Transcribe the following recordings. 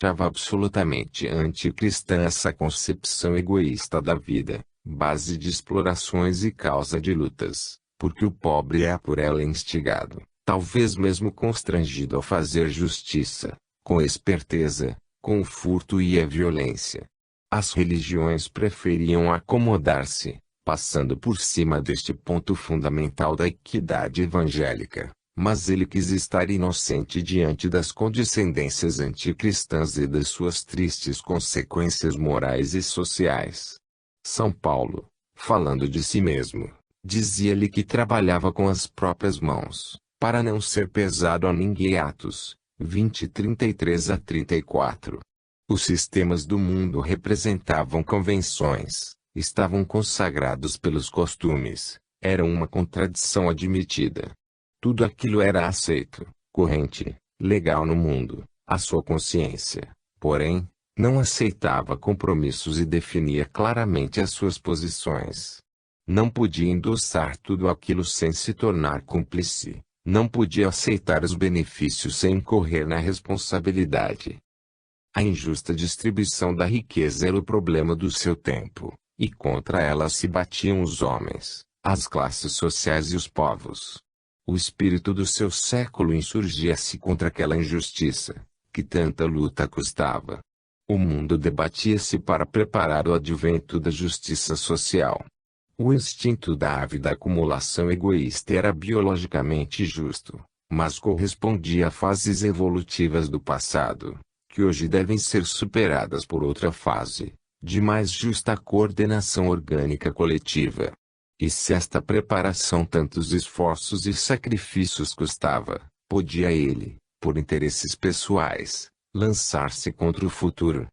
Achava absolutamente anticristã essa concepção egoísta da vida, base de explorações e causa de lutas, porque o pobre é por ela instigado, talvez mesmo constrangido a fazer justiça, com esperteza, com o furto e a violência. As religiões preferiam acomodar-se, passando por cima deste ponto fundamental da equidade evangélica, mas ele quis estar inocente diante das condescendências anticristãs e das suas tristes consequências morais e sociais. São Paulo, falando de si mesmo, dizia-lhe que trabalhava com as próprias mãos, para não ser pesado a ninguém. Atos 20:33-34. Os sistemas do mundo representavam convenções, estavam consagrados pelos costumes, eram uma contradição admitida. Tudo aquilo era aceito, corrente, legal no mundo, a sua consciência, porém, não aceitava compromissos e definia claramente as suas posições. Não podia endossar tudo aquilo sem se tornar cúmplice, não podia aceitar os benefícios sem incorrer na responsabilidade. A injusta distribuição da riqueza era o problema do seu tempo, e contra ela se batiam os homens, as classes sociais e os povos. O espírito do seu século insurgia-se contra aquela injustiça, que tanta luta custava. O mundo debatia-se para preparar o advento da justiça social. O instinto da ávida acumulação egoísta era biologicamente justo, mas correspondia a fases evolutivas do passado, que hoje devem ser superadas por outra fase, de mais justa coordenação orgânica coletiva. E se esta preparação tantos esforços e sacrifícios custava, podia ele, por interesses pessoais, lançar-se contra o futuro.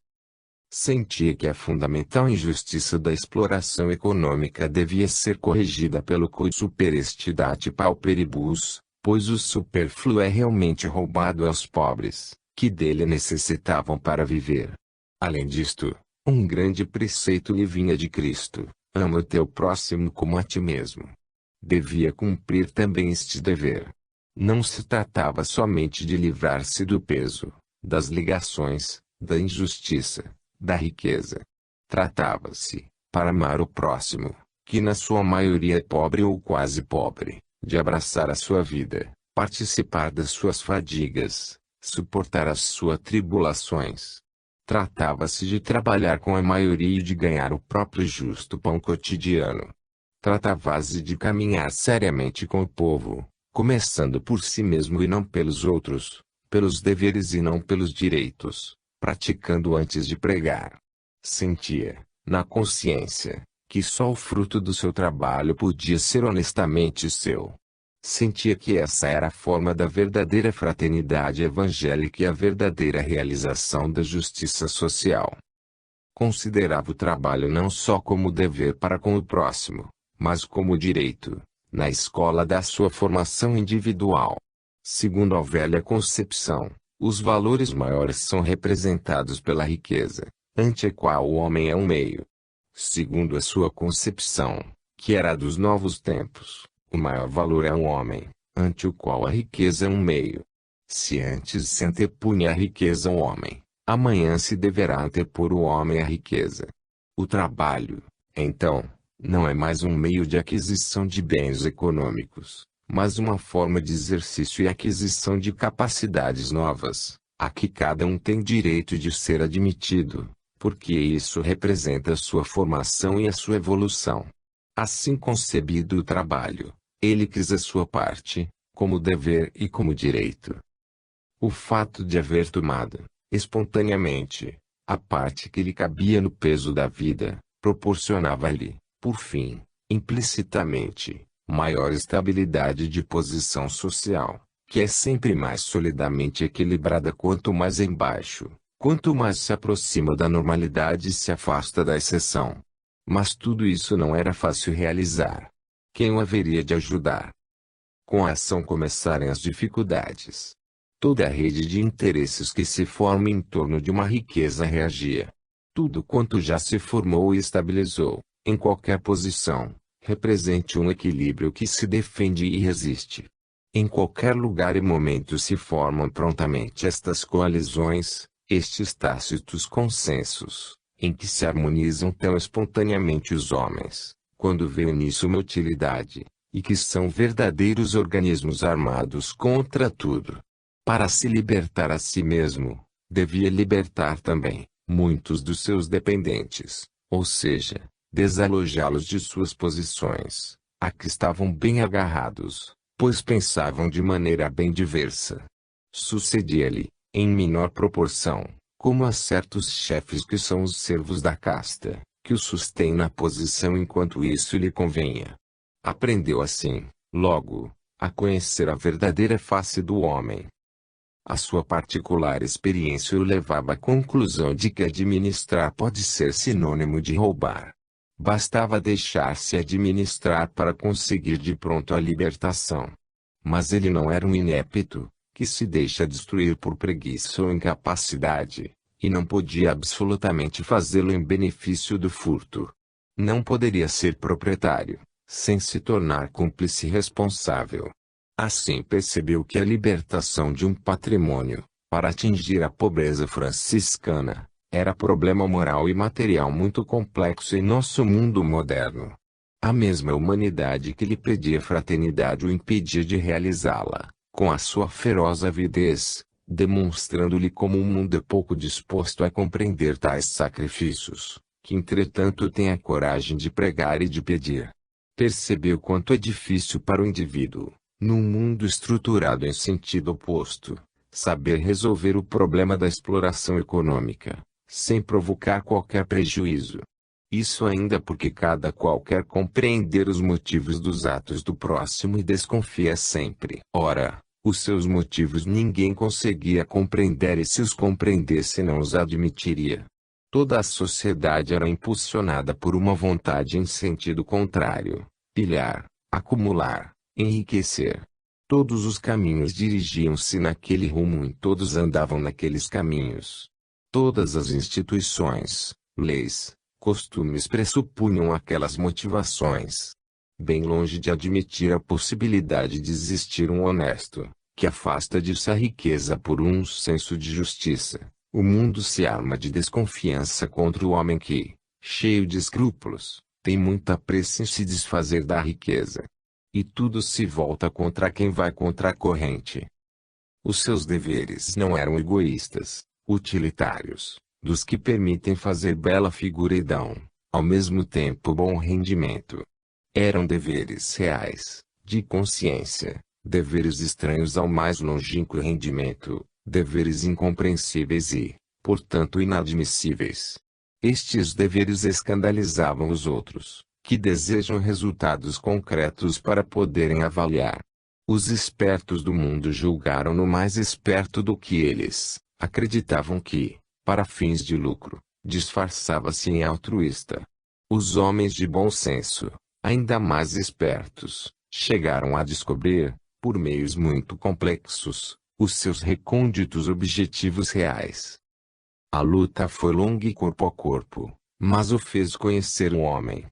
Sentia que a fundamental injustiça da exploração econômica devia ser corrigida pelo quod superestitat pauperibus, pois o supérfluo é realmente roubado aos pobres, que dele necessitavam para viver. Além disto, um grande preceito lhe vinha de Cristo: ama o teu próximo como a ti mesmo. Devia cumprir também este dever. Não se tratava somente de livrar-se do peso, das ligações, da injustiça, da riqueza. Tratava-se, para amar o próximo, que na sua maioria é pobre ou quase pobre, de abraçar a sua vida, participar das suas fadigas, suportar as suas tribulações. Tratava-se de trabalhar com a maioria e de ganhar o próprio justo pão cotidiano. Tratava-se de caminhar seriamente com o povo, começando por si mesmo e não pelos outros, pelos deveres e não pelos direitos, praticando antes de pregar. Sentia, na consciência, que só o fruto do seu trabalho podia ser honestamente seu. Sentia que essa era a forma da verdadeira fraternidade evangélica e a verdadeira realização da justiça social. Considerava o trabalho não só como dever para com o próximo, mas como direito, na escola da sua formação individual. Segundo a velha concepção, os valores maiores são representados pela riqueza, ante a qual o homem é um meio. Segundo a sua concepção, que era a dos novos tempos, o maior valor é um homem, ante o qual a riqueza é um meio. Se antes se antepunha a riqueza ao homem, amanhã se deverá antepor o homem à riqueza. O trabalho, então, não é mais um meio de aquisição de bens econômicos, mas uma forma de exercício e aquisição de capacidades novas, a que cada um tem direito de ser admitido, porque isso representa a sua formação e a sua evolução. Assim concebido o trabalho, ele quis a sua parte, como dever e como direito. O fato de haver tomado, espontaneamente, a parte que lhe cabia no peso da vida, proporcionava-lhe, por fim, implicitamente, maior estabilidade de posição social, que é sempre mais solidamente equilibrada quanto mais embaixo, quanto mais se aproxima da normalidade e se afasta da exceção. Mas tudo isso não era fácil realizar. Quem o haveria de ajudar? Com a ação começarem as dificuldades. Toda a rede de interesses que se forma em torno de uma riqueza reagia. Tudo quanto já se formou e estabilizou, em qualquer posição, represente um equilíbrio que se defende e resiste. Em qualquer lugar e momento se formam prontamente estas coalizões, Estes tácitos consensos, em que se harmonizam tão espontaneamente os homens, quando veem nisso uma utilidade, e que são verdadeiros organismos armados contra tudo. Para se libertar a si mesmo, devia libertar também muitos dos seus dependentes, ou seja, desalojá-los de suas posições, a que estavam bem agarrados, pois pensavam de maneira bem diversa. Sucedia-lhe, em menor proporção, como a certos chefes que são os servos da casta, que o sustêm na posição enquanto isso lhe convenha. Aprendeu assim, logo, a conhecer a verdadeira face do homem. A sua particular experiência o levava à conclusão de que administrar pode ser sinônimo de roubar. Bastava deixar-se administrar para conseguir de pronto a libertação. Mas ele não era um inepto, que se deixa destruir por preguiça ou incapacidade, e não podia absolutamente fazê-lo em benefício do furto. Não poderia ser proprietário, sem se tornar cúmplice responsável. Assim percebeu que a libertação de um patrimônio, para atingir a pobreza franciscana, era problema moral e material muito complexo em nosso mundo moderno. A mesma humanidade que lhe pedia fraternidade o impedia de realizá-la, com a sua feroz avidez, demonstrando-lhe como o mundo é pouco disposto a compreender tais sacrifícios, que entretanto tem a coragem de pregar e de pedir. Percebeu quanto é difícil para o indivíduo, num mundo estruturado em sentido oposto, saber resolver o problema da exploração econômica, sem provocar qualquer prejuízo. Isso ainda porque cada qual quer compreender os motivos dos atos do próximo e desconfia sempre. Ora, os seus motivos ninguém conseguia compreender e se os compreendesse não os admitiria. Toda a sociedade era impulsionada por uma vontade em sentido contrário: pilhar, acumular, enriquecer. Todos os caminhos dirigiam-se naquele rumo e todos andavam naqueles caminhos. Todas as instituições, leis, costumes pressupunham aquelas motivações. Bem longe de admitir a possibilidade de existir um honesto, que afasta de si a riqueza por um senso de justiça, o mundo se arma de desconfiança contra o homem que, cheio de escrúpulos, tem muita pressa em se desfazer da riqueza. E tudo se volta contra quem vai contra a corrente. Os seus deveres não eram egoístas, utilitários, dos que permitem fazer bela figura e dão, ao mesmo tempo bom rendimento. Eram deveres reais, de consciência, deveres estranhos ao mais longínquo rendimento, deveres incompreensíveis e, portanto inadmissíveis. Estes deveres escandalizavam os outros, que desejam resultados concretos para poderem avaliar. Os espertos do mundo julgaram-no mais esperto do que eles, acreditavam que, para fins de lucro, disfarçava-se em altruísta. Os homens de bom senso, ainda mais espertos, chegaram a descobrir, por meios muito complexos, os seus recônditos objetivos reais. A luta foi longa e corpo a corpo, mas o fez conhecer o homem.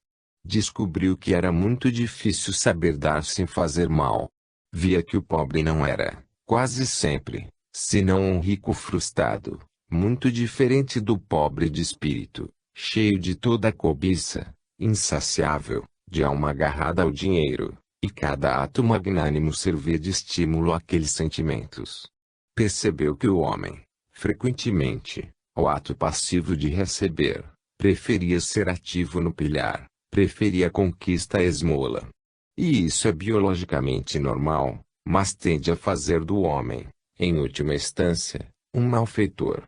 Descobriu que era muito difícil saber dar sem fazer mal. Via que o pobre não era, quase sempre, senão um rico frustrado, muito diferente do pobre de espírito, cheio de toda a cobiça, insaciável, de alma agarrada ao dinheiro, e cada ato magnânimo servia de estímulo àqueles sentimentos. Percebeu que o homem, frequentemente, ao ato passivo de receber, preferia ser ativo no pilhar, preferia a conquista à esmola. E isso é biologicamente normal, mas tende a fazer do homem, em última instância, um malfeitor.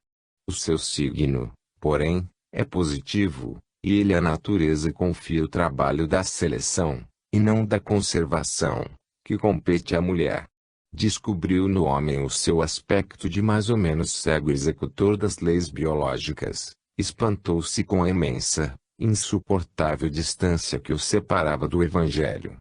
O seu signo, porém, é positivo, e ele à natureza confia o trabalho da seleção, e não da conservação, que compete à mulher. Descobriu no homem o seu aspecto de mais ou menos cego executor das leis biológicas, espantou-se com a imensa, insuportável distância que o separava do Evangelho.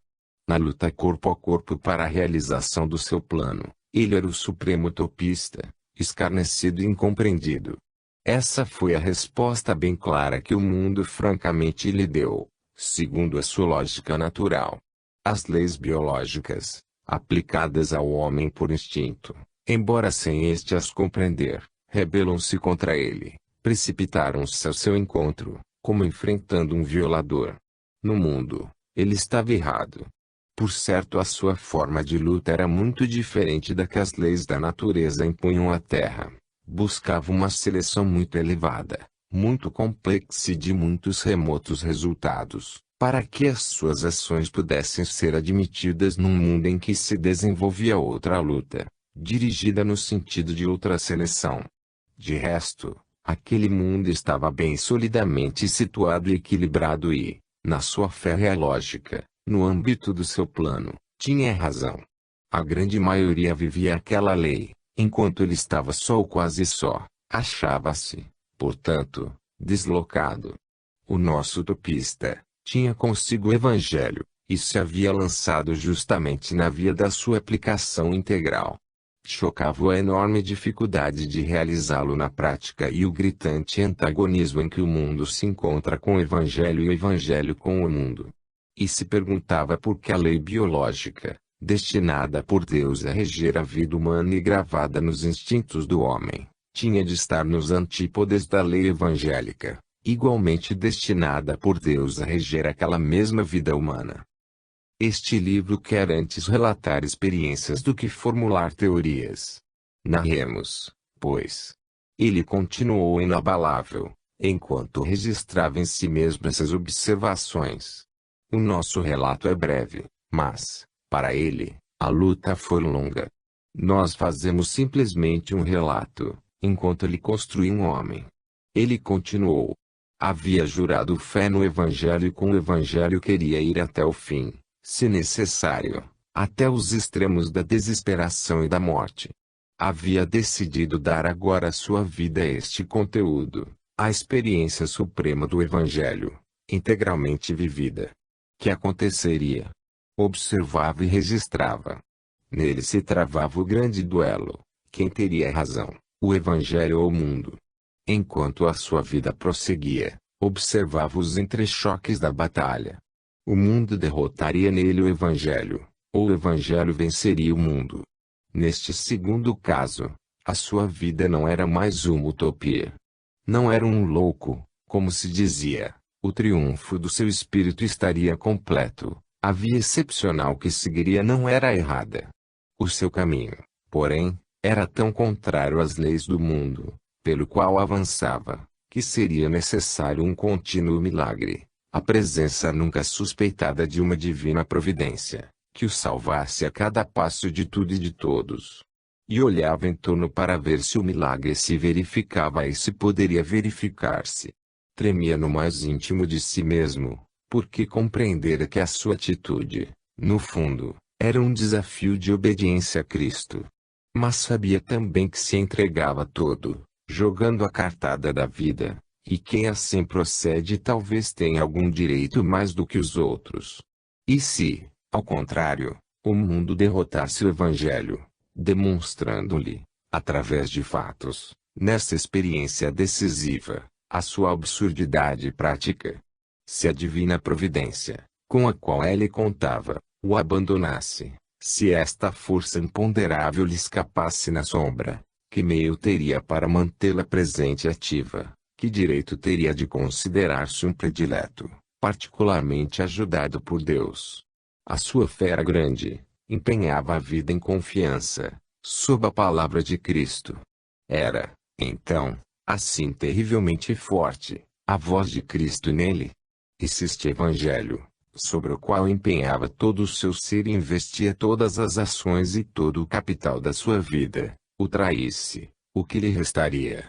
Na luta corpo a corpo para a realização do seu plano, ele era o supremo utopista, escarnecido e incompreendido. Essa foi a resposta bem clara que o mundo francamente lhe deu, segundo a sua lógica natural. As leis biológicas, aplicadas ao homem por instinto, embora sem este as compreender, rebelam-se contra ele, precipitaram-se ao seu encontro, como enfrentando um violador. No mundo, ele estava errado. Por certo, a sua forma de luta era muito diferente da que as leis da natureza impunham à Terra. Buscava uma seleção muito elevada, muito complexa e de muitos remotos resultados, para que as suas ações pudessem ser admitidas num mundo em que se desenvolvia outra luta, dirigida no sentido de outra seleção. De resto, aquele mundo estava bem solidamente situado e equilibrado e, na sua férrea lógica, no âmbito do seu plano, tinha razão. A grande maioria vivia aquela lei, enquanto ele estava só ou quase só, achava-se, portanto, deslocado. O nosso utopista tinha consigo o Evangelho, e se havia lançado justamente na via da sua aplicação integral. Chocava a enorme dificuldade de realizá-lo na prática e o gritante antagonismo em que o mundo se encontra com o Evangelho e o Evangelho com o mundo. E se perguntava por que a lei biológica, destinada por Deus a reger a vida humana e gravada nos instintos do homem, tinha de estar nos antípodes da lei evangélica, igualmente destinada por Deus a reger aquela mesma vida humana. Este livro quer antes relatar experiências do que formular teorias. Narremos, pois. Ele continuou inabalável, enquanto registrava em si mesmo essas observações. O nosso relato é breve, mas, para ele, a luta foi longa. Nós fazemos simplesmente um relato, enquanto ele construiu um homem. Ele continuou. Havia jurado fé no Evangelho e com o Evangelho queria ir até o fim, se necessário, até os extremos da desesperação e da morte. Havia decidido dar agora sua vida a este conteúdo, a experiência suprema do Evangelho, integralmente vivida. Que aconteceria? Observava e registrava. Nele se travava o grande duelo: quem teria razão, o Evangelho ou o mundo? Enquanto a sua vida prosseguia, observava os entrechoques da batalha. O mundo derrotaria nele o Evangelho, ou o Evangelho venceria o mundo. Neste segundo caso, a sua vida não era mais uma utopia. Não era um louco, como se dizia. O triunfo do seu espírito estaria completo. A via excepcional que seguiria não era errada. O seu caminho, porém, era tão contrário às leis do mundo, pelo qual avançava, que seria necessário um contínuo milagre, a presença nunca suspeitada de uma divina providência, que o salvasse a cada passo de tudo e de todos. E olhava em torno para ver se o milagre se verificava e se poderia verificar-se. Tremia no mais íntimo de si mesmo, porque compreendera que a sua atitude, no fundo, era um desafio de obediência a Cristo. Mas sabia também que se entregava todo, jogando a cartada da vida, e quem assim procede talvez tenha algum direito mais do que os outros. E se, ao contrário, o mundo derrotasse o Evangelho, demonstrando-lhe, através de fatos, nessa experiência decisiva, a sua absurdidade prática? Se a divina providência, com a qual ele contava, o abandonasse, se esta força imponderável lhe escapasse na sombra, que meio teria para mantê-la presente e ativa? Que direito teria de considerar-se um predileto, particularmente ajudado por Deus? A sua fé era grande, empenhava a vida em confiança, sob a palavra de Cristo. Era, então, assim terrivelmente forte, a voz de Cristo nele. E se este Evangelho, sobre o qual empenhava todo o seu ser e investia todas as ações e todo o capital da sua vida, o traísse, o que lhe restaria?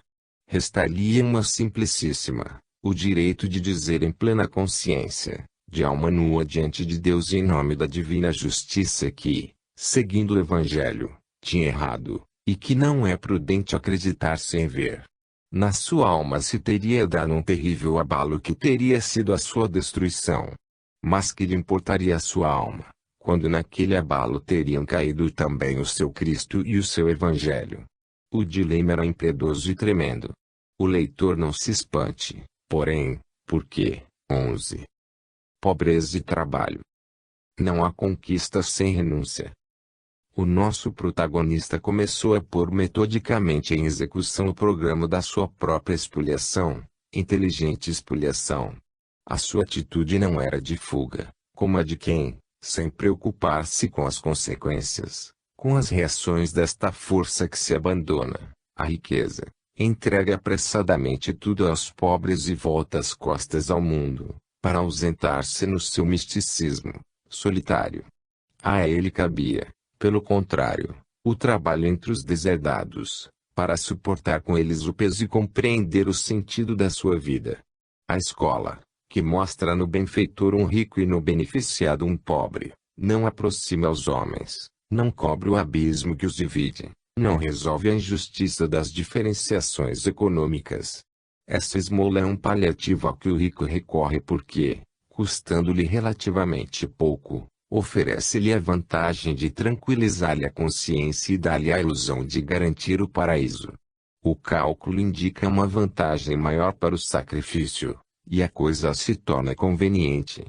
Restaria uma simplicíssima, o direito de dizer em plena consciência, de alma nua diante de Deus e em nome da divina justiça que, seguindo o Evangelho, tinha errado, e que não é prudente acreditar sem ver. Na sua alma se teria dado um terrível abalo que teria sido a sua destruição. Mas que lhe importaria a sua alma, quando naquele abalo teriam caído também o seu Cristo e o seu Evangelho? O dilema era impiedoso e tremendo. O leitor não se espante, porém, porque, 11. Pobreza e trabalho. Não há conquista sem renúncia. O nosso protagonista começou a pôr metodicamente em execução o programa da sua própria expoliação, inteligente expoliação. A sua atitude não era de fuga, como a de quem, sem preocupar-se com as consequências, com as reações desta força que se abandona, a riqueza, entrega apressadamente tudo aos pobres e volta as costas ao mundo, para ausentar-se no seu misticismo, solitário. A ele cabia, pelo contrário, o trabalho entre os deserdados, para suportar com eles o peso e compreender o sentido da sua vida. A escola, que mostra no benfeitor um rico e no beneficiado um pobre, não aproxima os homens, não cobre o abismo que os divide, não resolve a injustiça das diferenciações econômicas. Essa esmola é um paliativo a que o rico recorre porque, custando-lhe relativamente pouco, oferece-lhe a vantagem de tranquilizar-lhe a consciência e dar-lhe a ilusão de garantir o paraíso. O cálculo indica uma vantagem maior para o sacrifício, e a coisa se torna conveniente.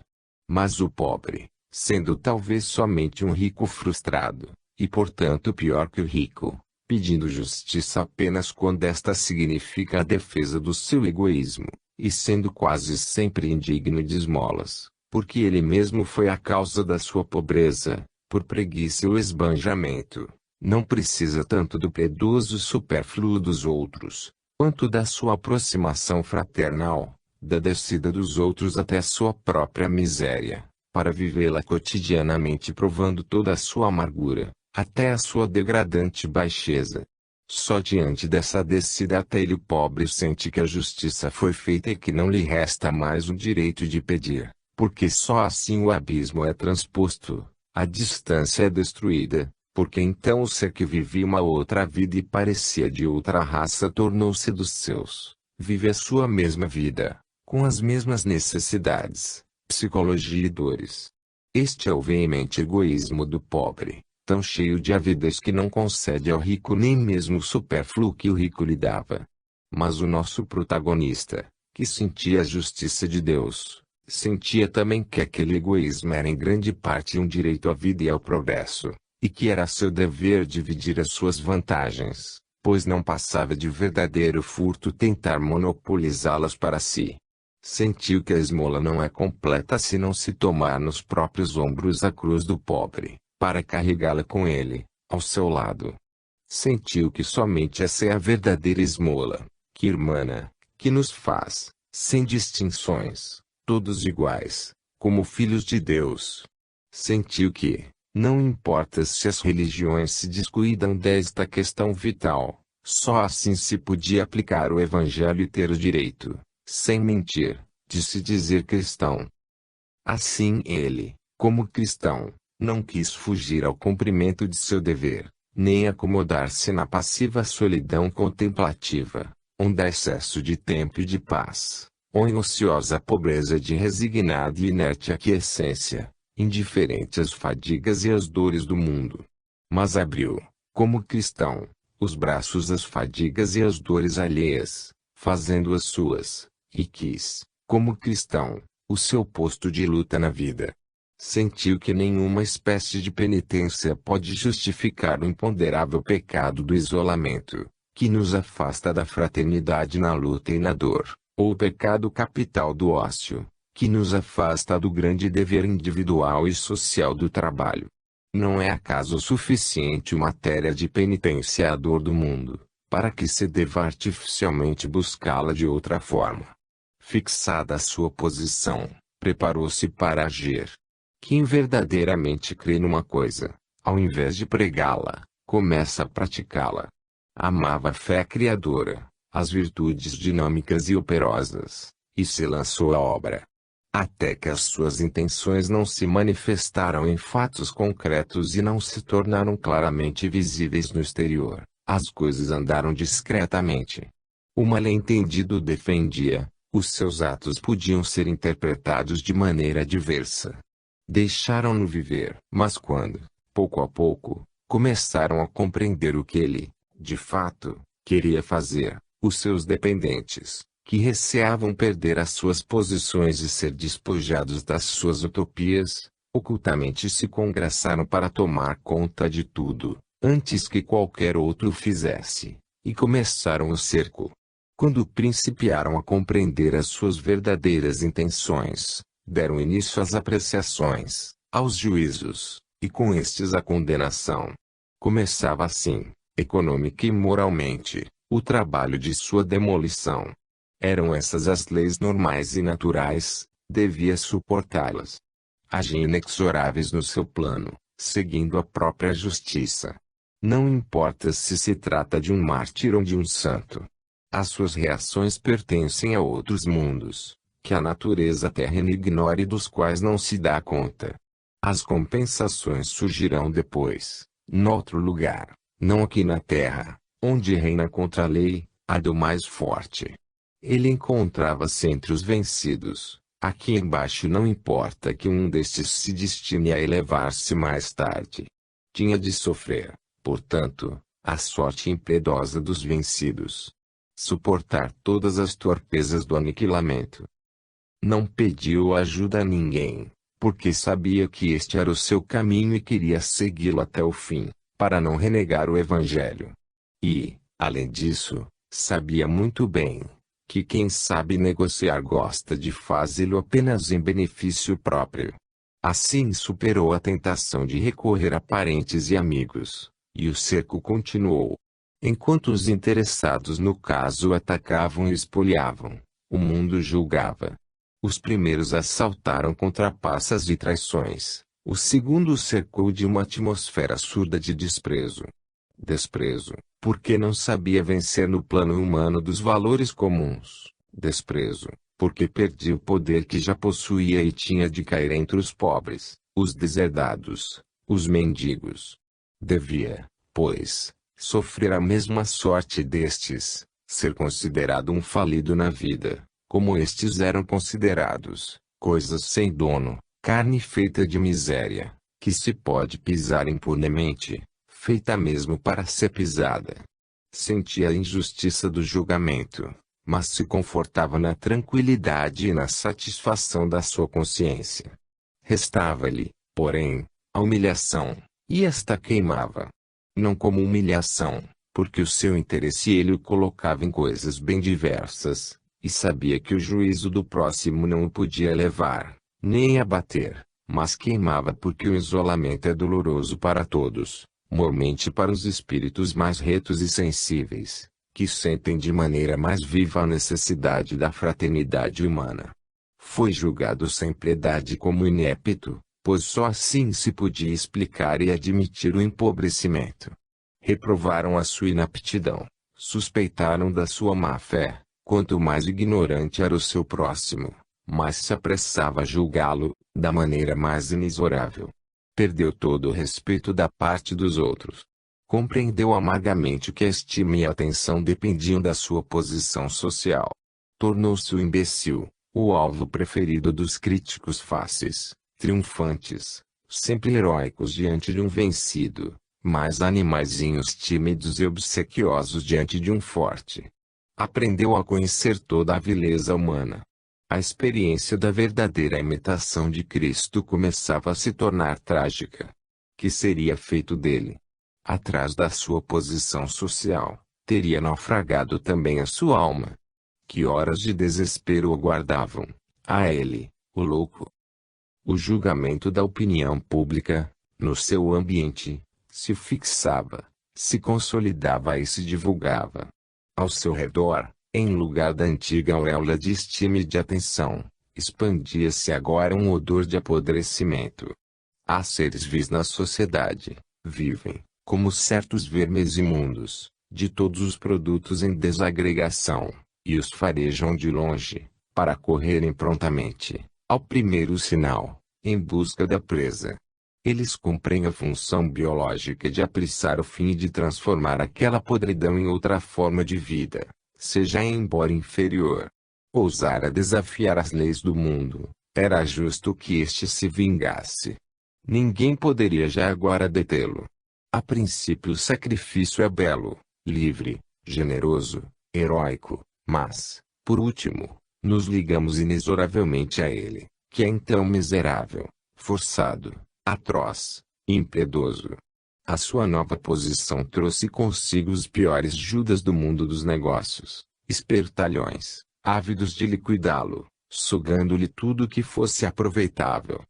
Mas o pobre, sendo talvez somente um rico frustrado, e portanto pior que o rico, pedindo justiça apenas quando esta significa a defesa do seu egoísmo, e sendo quase sempre indigno de esmolas, porque ele mesmo foi a causa da sua pobreza, por preguiça ou esbanjamento, não precisa tanto do piedoso supérfluo dos outros, quanto da sua aproximação fraternal, da descida dos outros até a sua própria miséria, para vivê-la cotidianamente provando toda a sua amargura, até a sua degradante baixeza. Só diante dessa descida até ele o pobre sente que a justiça foi feita e que não lhe resta mais o direito de pedir, porque só assim o abismo é transposto, a distância é destruída, porque então o ser que vivia uma outra vida e parecia de outra raça tornou-se dos seus, vive a sua mesma vida, com as mesmas necessidades, psicologia e dores. Este é o veemente egoísmo do pobre, tão cheio de avidez que não concede ao rico nem mesmo o supérfluo que o rico lhe dava. Mas o nosso protagonista, que sentia a justiça de Deus, sentia também que aquele egoísmo era em grande parte um direito à vida e ao progresso, e que era seu dever dividir as suas vantagens, pois não passava de verdadeiro furto tentar monopolizá-las para si. Sentiu que a esmola não é completa se não se tomar nos próprios ombros a cruz do pobre, para carregá-la com ele, ao seu lado. Sentiu que somente essa é a verdadeira esmola, que irmana, que nos faz, sem distinções, todos iguais, como filhos de Deus. Sentiu que, não importa se as religiões se descuidam desta questão vital, só assim se podia aplicar o Evangelho e ter o direito, sem mentir, de se dizer cristão. Assim ele, como cristão, não quis fugir ao cumprimento de seu dever, nem acomodar-se na passiva solidão contemplativa, onde há excesso de tempo e de paz, ou em ociosa pobreza de resignada e inerte aquiescência, indiferente às fadigas e às dores do mundo. Mas abriu, como cristão, os braços às fadigas e às dores alheias, fazendo-as suas, e quis, como cristão, o seu posto de luta na vida. Sentiu que nenhuma espécie de penitência pode justificar o imponderável pecado do isolamento, que nos afasta da fraternidade na luta e na dor, ou o pecado capital do ócio, que nos afasta do grande dever individual e social do trabalho. Não é acaso suficiente matéria de penitência a dor do mundo, para que se deva artificialmente buscá-la de outra forma. Fixada a sua posição, preparou-se para agir. Quem verdadeiramente crê numa coisa, ao invés de pregá-la, começa a praticá-la. Amava a fé criadora, as virtudes dinâmicas e operosas, e se lançou à obra. Até que as suas intenções não se manifestaram em fatos concretos e não se tornaram claramente visíveis no exterior, as coisas andaram discretamente. O mal-entendido defendia, os seus atos podiam ser interpretados de maneira diversa. Deixaram-no viver. Mas quando, pouco a pouco, começaram a compreender o que ele, de fato, queria fazer, os seus dependentes, que receavam perder as suas posições e ser despojados das suas utopias, Ocultamente se congraçaram para tomar conta de tudo, antes que qualquer outro o fizesse, e começaram o cerco. Quando principiaram a compreender as suas verdadeiras intenções, deram início às apreciações, aos juízos, e com estes a condenação. Começava assim, econômica e moralmente, o trabalho de sua demolição. Eram essas as leis normais e naturais, devia suportá-las. Agia inexoráveis no seu plano, seguindo a própria justiça. Não importa se trata de um mártir ou de um santo. As suas reações pertencem a outros mundos, que a natureza terrena ignora e dos quais não se dá conta. As compensações surgirão depois, noutro lugar, não aqui na terra, onde reina contra a lei, a do mais forte. Ele encontrava-se entre os vencidos. Aqui embaixo não importa que um destes se destine a elevar-se mais tarde. Tinha de sofrer, portanto, a sorte impiedosa dos vencidos. Suportar todas as torpezas do aniquilamento. Não pediu ajuda a ninguém, porque sabia que este era o seu caminho e queria segui-lo até o fim, para não renegar o Evangelho. E, além disso, sabia muito bem que quem sabe negociar gosta de fazê-lo apenas em benefício próprio. Assim superou a tentação de recorrer a parentes e amigos, e o cerco continuou. Enquanto os interessados no caso atacavam e espoliavam, o mundo julgava. Os primeiros assaltaram com trapaças e traições, o segundo o cercou de uma atmosfera surda de desprezo. Desprezo, porque não sabia vencer no plano humano dos valores comuns. Desprezo, porque perdia o poder que já possuía e tinha de cair entre os pobres, os deserdados, os mendigos. Devia, pois, sofrer a mesma sorte destes, ser considerado um falido na vida, como estes eram considerados, coisas sem dono, carne feita de miséria, que se pode pisar impunemente, feita mesmo para ser pisada. Sentia a injustiça do julgamento, mas se confortava na tranquilidade e na satisfação da sua consciência. Restava-lhe, porém, a humilhação, e esta queimava. Não como humilhação, porque o seu interesse ele o colocava em coisas bem diversas, e sabia que o juízo do próximo não o podia levar, nem abater, mas queimava porque o isolamento é doloroso para todos, mormente para os espíritos mais retos e sensíveis, que sentem de maneira mais viva a necessidade da fraternidade humana. Foi julgado sem piedade como inepto, pois só assim se podia explicar e admitir o empobrecimento. Reprovaram a sua inaptidão, suspeitaram da sua má-fé. Quanto mais ignorante era o seu próximo, mais se apressava a julgá-lo, da maneira mais inexorável. Perdeu todo o respeito da parte dos outros. Compreendeu amargamente que a estima e a atenção dependiam da sua posição social. Tornou-se o imbecil, o alvo preferido dos críticos fáceis, triunfantes, sempre heróicos diante de um vencido, mas animaizinhos tímidos e obsequiosos diante de um forte. Aprendeu a conhecer toda a vileza humana. A experiência da verdadeira imitação de Cristo começava a se tornar trágica. Que seria feito dele? Atrás da sua posição social, teria naufragado também a sua alma. Que horas de desespero o aguardavam, a ele, o louco? O julgamento da opinião pública, no seu ambiente, se fixava, se consolidava e se divulgava. Ao seu redor, em lugar da antiga auréola de estima e de atenção, expandia-se agora um odor de apodrecimento. Há seres vis na sociedade, vivem, como certos vermes imundos, de todos os produtos em desagregação, e os farejam de longe, para correrem prontamente, ao primeiro sinal, em busca da presa. Eles cumprem a função biológica de apressar o fim e de transformar aquela podridão em outra forma de vida, seja embora inferior. Ousara desafiar as leis do mundo, era justo que este se vingasse. Ninguém poderia já agora detê-lo. A princípio o sacrifício é belo, livre, generoso, heróico, mas, por último, nos ligamos inexoravelmente a ele, que é então miserável, forçado, atroz, impiedoso. A sua nova posição trouxe consigo os piores Judas do mundo dos negócios, espertalhões, ávidos de liquidá-lo, sugando-lhe tudo que fosse aproveitável.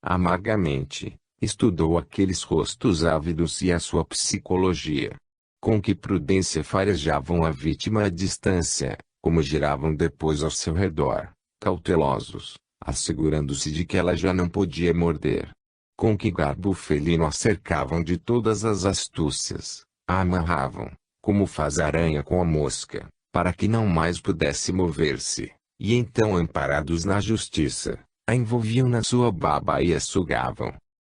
Amargamente, estudou aqueles rostos ávidos e a sua psicologia. Com que prudência farejavam a vítima à distância, como giravam depois ao seu redor, cautelosos, assegurando-se de que ela já não podia morder. Com que garbo felino a cercavam de todas as astúcias, a amarravam, como faz a aranha com a mosca, para que não mais pudesse mover-se, e então, amparados na justiça, a envolviam na sua baba e a sugavam.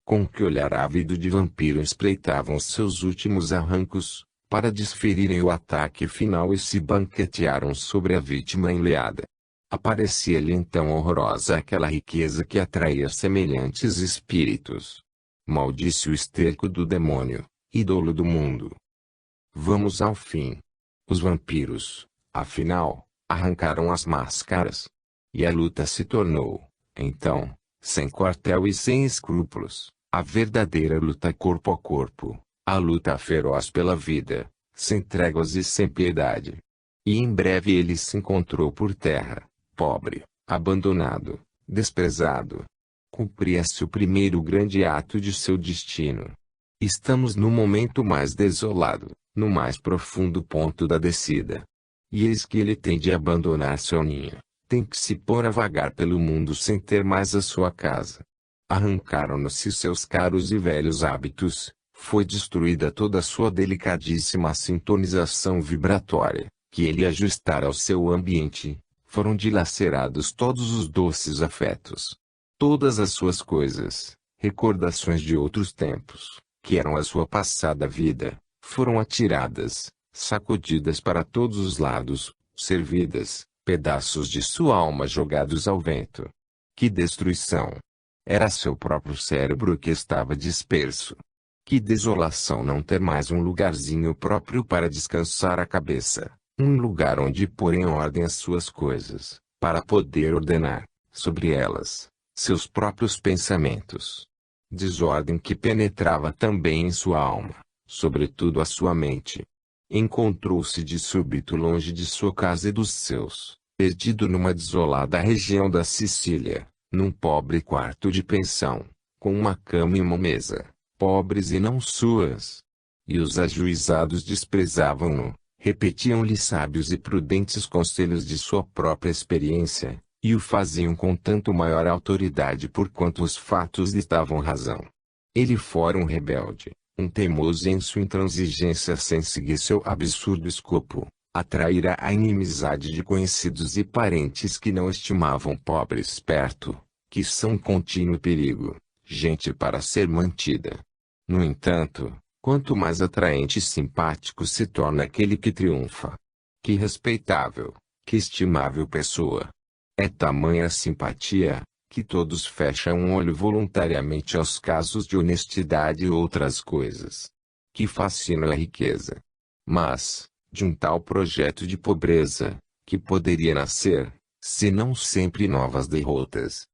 Com que olhar ávido de vampiro espreitavam seus últimos arrancos, para desferirem o ataque final e se banquetearam sobre a vítima enleada. Aparecia-lhe então horrorosa aquela riqueza que atraía semelhantes espíritos. Maldisse o esterco do demônio, ídolo do mundo. Vamos ao fim. Os vampiros, afinal, arrancaram as máscaras. E a luta se tornou, então, sem quartel e sem escrúpulos, a verdadeira luta corpo a corpo, a luta feroz pela vida, sem tréguas e sem piedade. E em breve ele se encontrou por terra, pobre, abandonado, desprezado. Cumpria-se o primeiro grande ato de seu destino. Estamos no momento mais desolado, no mais profundo ponto da descida. E eis que ele tem de abandonar seu ninho, tem que se pôr a vagar pelo mundo sem ter mais a sua casa. Arrancaram-se seus caros e velhos hábitos, foi destruída toda a sua delicadíssima sintonização vibratória, que ele ajustara ao seu ambiente. Foram dilacerados todos os doces afetos. Todas as suas coisas, recordações de outros tempos, que eram a sua passada vida, foram atiradas, sacudidas para todos os lados, servidas, pedaços de sua alma jogados ao vento. Que destruição! Era seu próprio cérebro que estava disperso. Que desolação não ter mais um lugarzinho próprio para descansar a cabeça. Um lugar onde pôr em ordem as suas coisas, para poder ordenar, sobre elas, seus próprios pensamentos. Desordem que penetrava também em sua alma, sobretudo a sua mente. Encontrou-se de súbito longe de sua casa e dos seus, perdido numa desolada região da Sicília, num pobre quarto de pensão, com uma cama e uma mesa, pobres e não suas. E os ajuizados desprezavam-no. Repetiam-lhe sábios e prudentes conselhos de sua própria experiência, e o faziam com tanto maior autoridade por quanto os fatos lhe davam razão. Ele fora um rebelde, um teimoso em sua intransigência sem seguir seu absurdo escopo, atraíra a inimizade de conhecidos e parentes que não estimavam pobres perto, que são um contínuo perigo, gente para ser mantida. No entanto, quanto mais atraente e simpático se torna aquele que triunfa. Que respeitável, que estimável pessoa. É tamanha a simpatia, que todos fecham um olho voluntariamente aos casos de honestidade e outras coisas. Que fascina a riqueza. Mas, de um tal projeto de pobreza, que poderia nascer, se não sempre novas derrotas.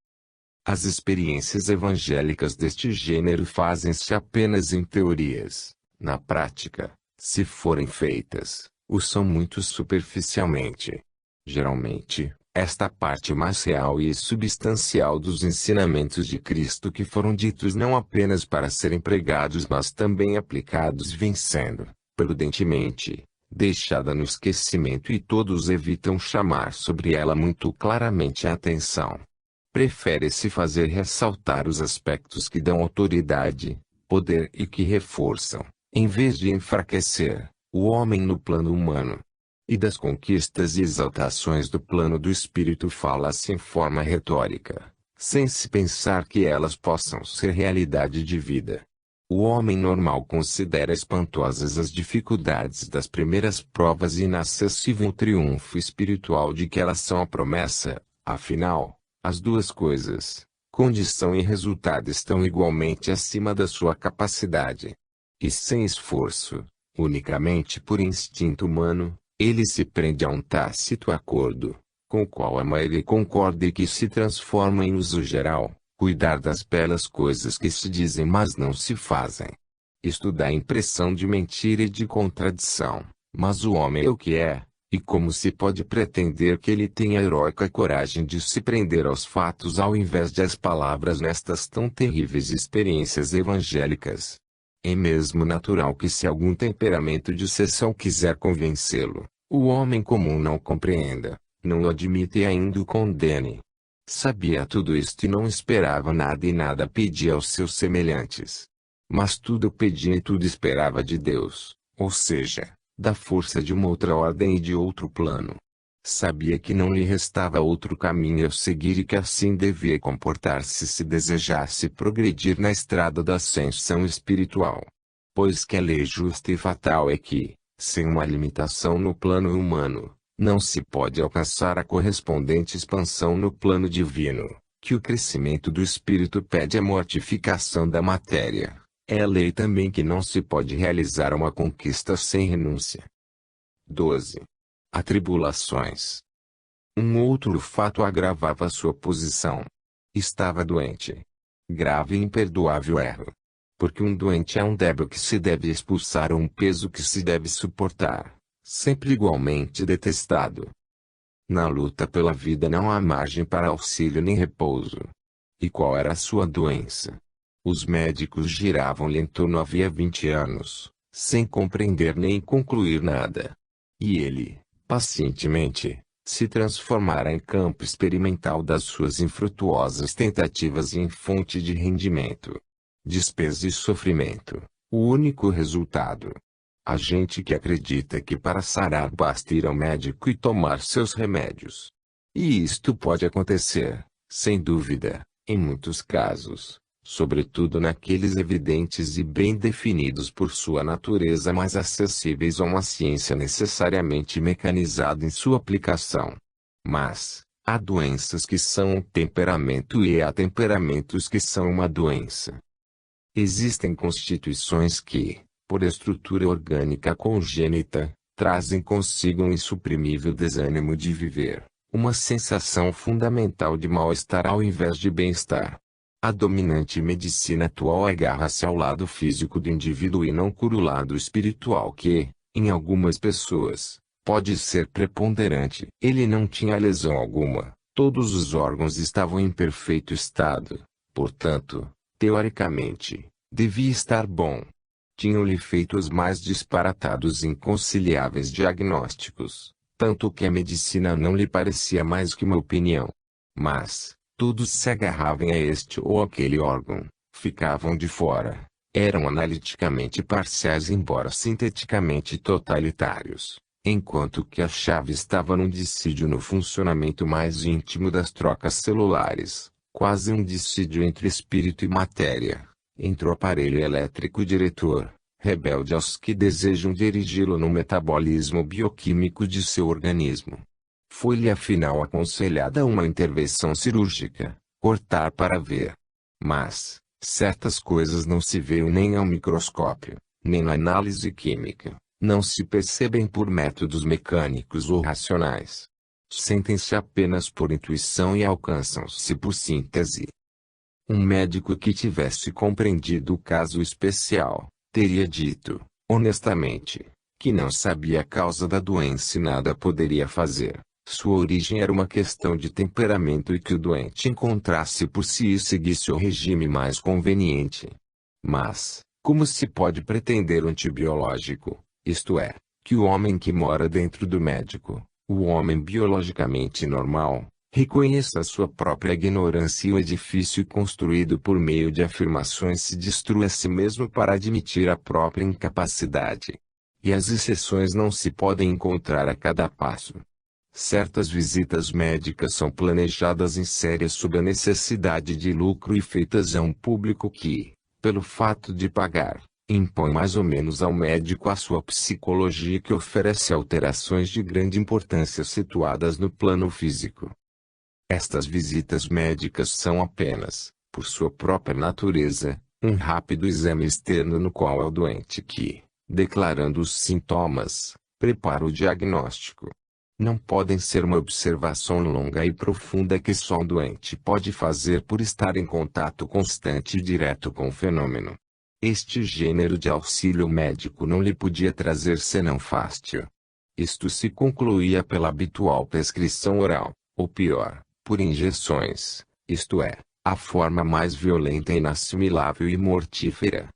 As experiências evangélicas deste gênero fazem-se apenas em teorias. Na prática, se forem feitas, o são muito superficialmente. Geralmente, esta parte mais real e substancial dos ensinamentos de Cristo que foram ditos não apenas para serem pregados mas também aplicados vem sendo, prudentemente, deixada no esquecimento e todos evitam chamar sobre ela muito claramente a atenção. Prefere-se fazer ressaltar os aspectos que dão autoridade, poder e que reforçam, em vez de enfraquecer, o homem no plano humano. E das conquistas e exaltações do plano do espírito fala-se em forma retórica, sem se pensar que elas possam ser realidade de vida. O homem normal considera espantosas as dificuldades das primeiras provas e inacessível o triunfo espiritual de que elas são a promessa, afinal. As duas coisas, condição e resultado estão igualmente acima da sua capacidade. E sem esforço, unicamente por instinto humano, ele se prende a um tácito acordo, com o qual a maioria concorda e que se transforma em uso geral, Cuidar das belas coisas que se dizem mas não se fazem. Isto dá a impressão de mentira e de contradição, mas o homem é o que é, e como se pode pretender que ele tenha a heróica coragem de se prender aos fatos ao invés de às palavras nestas tão terríveis experiências evangélicas? É mesmo natural que se algum temperamento de exceção quiser convencê-lo, o homem comum não compreenda, não o admita e ainda o condene. Sabia tudo isto e não esperava nada e nada pedia aos seus semelhantes. Mas tudo pedia e tudo esperava de Deus, ou seja, da força de uma outra ordem e de outro plano. Sabia que não lhe restava outro caminho a seguir e que assim devia comportar-se se desejasse progredir na estrada da ascensão espiritual. Pois que a lei justa e fatal é que, sem uma limitação no plano humano, não se pode alcançar a correspondente expansão no plano divino, que o crescimento do espírito pede a mortificação da matéria. É a lei também que não se pode realizar uma conquista sem renúncia. 12. Atribulações. Um outro fato agravava sua posição. Estava doente. Grave e imperdoável erro. Porque um doente é um débil que se deve expulsar ou um peso que se deve suportar, sempre igualmente detestado. Na luta pela vida não há margem para auxílio nem repouso. E qual era a sua doença? Os médicos giravam-lhe em torno havia 20 anos, sem compreender nem concluir nada. E ele, pacientemente, se transformara em campo experimental das suas infrutuosas tentativas e em fonte de rendimento, despesa e sofrimento, o único resultado. Há gente que acredita que para sarar basta ir ao médico e tomar seus remédios. E isto pode acontecer, sem dúvida, em muitos casos, sobretudo naqueles evidentes e bem definidos por sua natureza mais acessíveis a uma ciência necessariamente mecanizada em sua aplicação. Mas, há doenças que são um temperamento e há temperamentos que são uma doença. Existem constituições que, por estrutura orgânica congênita, trazem consigo um insuprimível desânimo de viver, uma sensação fundamental de mal-estar ao invés de bem-estar. A dominante medicina atual agarra-se ao lado físico do indivíduo e não cura o lado espiritual que, em algumas pessoas, pode ser preponderante. Ele não tinha lesão alguma, todos os órgãos estavam em perfeito estado, portanto, teoricamente, devia estar bom. Tinham-lhe feito os mais disparatados e inconciliáveis diagnósticos, tanto que a medicina não lhe parecia mais que uma opinião. Mas, todos se agarravam a este ou aquele órgão, ficavam de fora, eram analiticamente parciais embora sinteticamente totalitários, enquanto que a chave estava num dissídio no funcionamento mais íntimo das trocas celulares, quase um dissídio entre espírito e matéria, entre o aparelho elétrico diretor, rebelde aos que desejam dirigi-lo no metabolismo bioquímico de seu organismo. Foi-lhe afinal aconselhada uma intervenção cirúrgica, cortar para ver. Mas, certas coisas não se veem nem ao microscópio, nem na análise química, não se percebem por métodos mecânicos ou racionais. Sentem-se apenas por intuição e alcançam-se por síntese. Um médico que tivesse compreendido o caso especial, teria dito, honestamente, que não sabia a causa da doença e nada poderia fazer. Sua origem era uma questão de temperamento e que o doente encontrasse por si e seguisse o regime mais conveniente. Mas, como se pode pretender um antibiológico, isto é, que o homem que mora dentro do médico, o homem biologicamente normal, reconheça sua própria ignorância e o edifício construído por meio de afirmações se destrua a si mesmo para admitir a própria incapacidade? E as exceções não se podem encontrar a cada passo. Certas visitas médicas são planejadas em série sob a necessidade de lucro e feitas a um público que, pelo fato de pagar, impõe mais ou menos ao médico a sua psicologia que oferece alterações de grande importância situadas no plano físico. Estas visitas médicas são apenas, por sua própria natureza, um rápido exame externo no qual é o doente que, declarando os sintomas, prepara o diagnóstico. Não podem ser uma observação longa e profunda que só um doente pode fazer por estar em contato constante e direto com o fenômeno. Este gênero de auxílio médico não lhe podia trazer senão fácil. Isto se concluía pela habitual prescrição oral, ou pior, por injeções, isto é, a forma mais violenta e inassimilável e mortífera.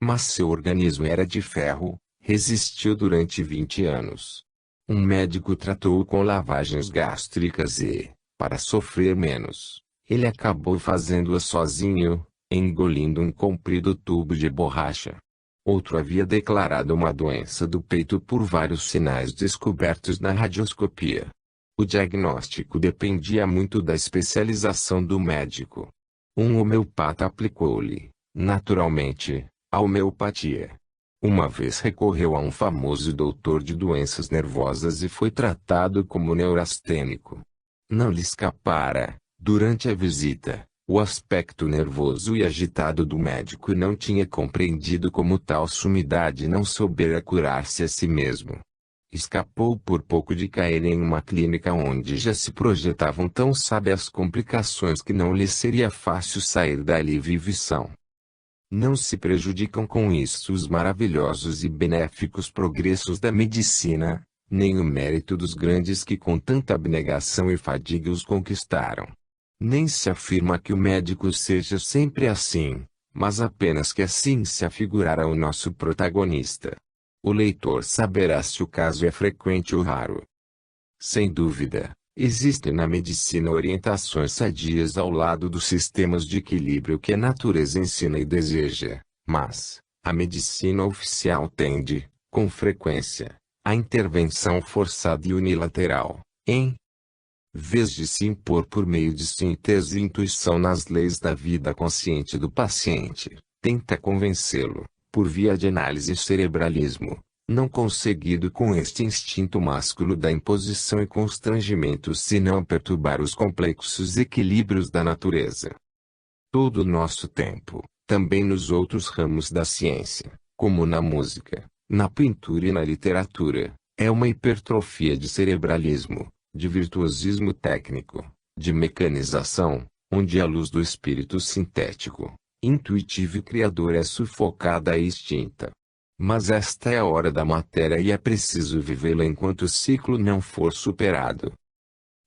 Mas seu organismo era de ferro, resistiu durante 20 anos. Um médico tratou-o com lavagens gástricas e, para sofrer menos, ele acabou fazendo-a sozinho, engolindo um comprido tubo de borracha. Outro havia declarado uma doença do peito por vários sinais descobertos na radioscopia. O diagnóstico dependia muito da especialização do médico. Um homeopata aplicou-lhe, naturalmente, a homeopatia. Uma vez recorreu a um famoso doutor de doenças nervosas e foi tratado como neurastênico. Não lhe escapara, durante a visita, o aspecto nervoso e agitado do médico e não tinha compreendido como tal sumidade não soubera curar-se a si mesmo. Escapou por pouco de cair em uma clínica onde já se projetavam tão sábias complicações que não lhe seria fácil sair dali vivição. Não se prejudicam com isso os maravilhosos e benéficos progressos da medicina, nem o mérito dos grandes que com tanta abnegação e fadiga os conquistaram. Nem se afirma que o médico seja sempre assim, mas apenas que assim se afigurará o nosso protagonista. O leitor saberá se o caso é frequente ou raro. Sem dúvida, existem na medicina orientações sadias ao lado dos sistemas de equilíbrio que a natureza ensina e deseja, mas a medicina oficial tende, com frequência, à intervenção forçada e unilateral, em vez de se impor por meio de síntese e intuição nas leis da vida consciente do paciente, tenta convencê-lo, por via de análise e cerebralismo, não conseguido com este instinto másculo da imposição e constrangimento senão a perturbar os complexos equilíbrios da natureza. Todo o nosso tempo, também nos outros ramos da ciência, como na música, na pintura e na literatura, é uma hipertrofia de cerebralismo, de virtuosismo técnico, de mecanização, onde a luz do espírito sintético, intuitivo e criador é sufocada e extinta. Mas esta é a hora da matéria e é preciso vivê-la enquanto o ciclo não for superado.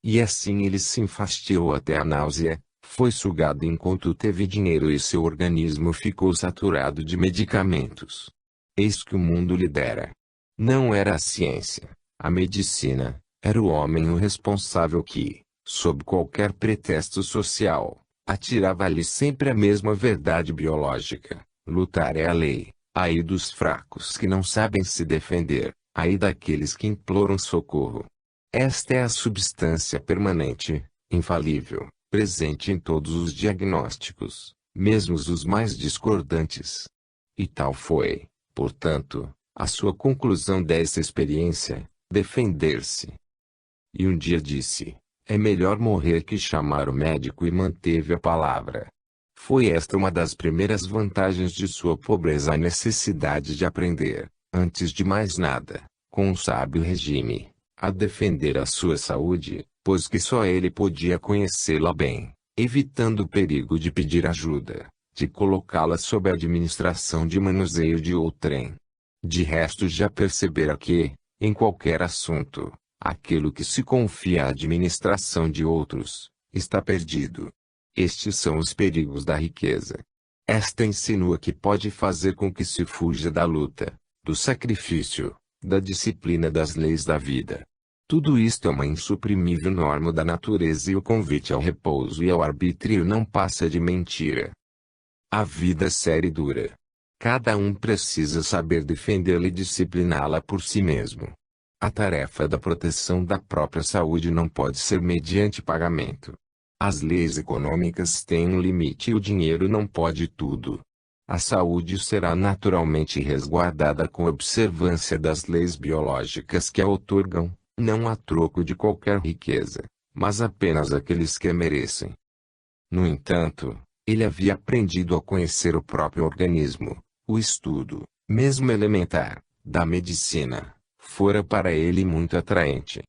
E assim ele se enfastiou até a náusea, foi sugado enquanto teve dinheiro e seu organismo ficou saturado de medicamentos. Eis que o mundo lhe dera. Não era a ciência, a medicina, era o homem o responsável que, sob qualquer pretexto social, atirava-lhe sempre a mesma verdade biológica: lutar é a lei. Ai dos fracos que não sabem se defender, ai daqueles que imploram socorro. Esta é a substância permanente, infalível, presente em todos os diagnósticos, mesmo os mais discordantes. E tal foi, portanto, a sua conclusão dessa experiência: defender-se. E um dia disse: é melhor morrer que chamar o médico, e manteve a palavra. Foi esta uma das primeiras vantagens de sua pobreza: a necessidade de aprender, antes de mais nada, com um sábio regime, a defender a sua saúde, pois que só ele podia conhecê-la bem, evitando o perigo de pedir ajuda, de colocá-la sob a administração de manuseio de outrem. De resto já percebera que, em qualquer assunto, aquilo que se confia à administração de outros, está perdido. Estes são os perigos da riqueza. Esta insinua que pode fazer com que se fuja da luta, do sacrifício, da disciplina, das leis da vida. Tudo isto é uma insuprimível norma da natureza, e o convite ao repouso e ao arbítrio não passa de mentira. A vida é séria e dura. Cada um precisa saber defendê-la e discipliná-la por si mesmo. A tarefa da proteção da própria saúde não pode ser mediante pagamento. As leis econômicas têm um limite e o dinheiro não pode tudo. A saúde será naturalmente resguardada com observância das leis biológicas que a outorgam, não a troco de qualquer riqueza, mas apenas aqueles que a merecem. No entanto, ele havia aprendido a conhecer o próprio organismo. O estudo, mesmo elementar, da medicina, fora para ele muito atraente.